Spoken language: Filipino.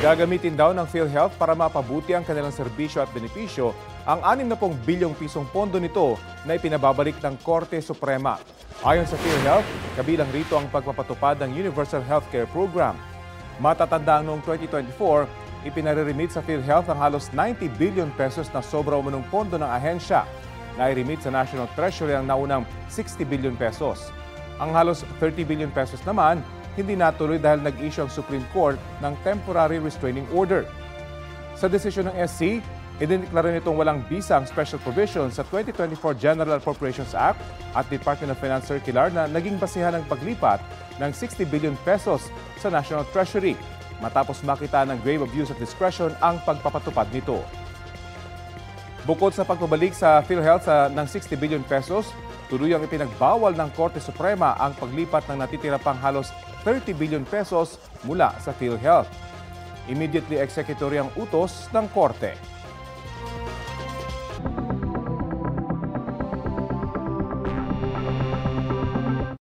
Gagamitin daw ng PhilHealth para mapabuti ang kanilang serbisyo at benepisyo ang 60 bilyong pisong pondo nito na ipinababalik ng Korte Suprema. Ayon sa PhilHealth, kabilang rito ang pagpapatupad ng Universal Healthcare Program. Matatandaan noong 2024, ipinare-remit sa PhilHealth ang halos 90 billion pesos na sobra umunong pondo ng ahensya. Nai-remit sa National Treasury ang naunang 60 billion pesos. Ang halos 30 billion pesos naman, hindi natuloy dahil nag-issue ang Supreme Court ng Temporary Restraining Order. Sa desisyon ng SC, idineklara nitong walang bisa ang special provisions sa 2024 General Appropriations Act at Department of Finance Circular na naging basihan ng paglipat ng 60 billion pesos sa National Treasury matapos makita ng grave abuse of discretion ang pagpapatupad nito. Bukod sa pagbabalik sa PhilHealth ng 60 billion pesos, tuluyang ipinagbawal ng Korte Suprema ang paglipat ng natitira pang halos 30 billion pesos mula sa PhilHealth. Immediately executory ang utos ng Korte.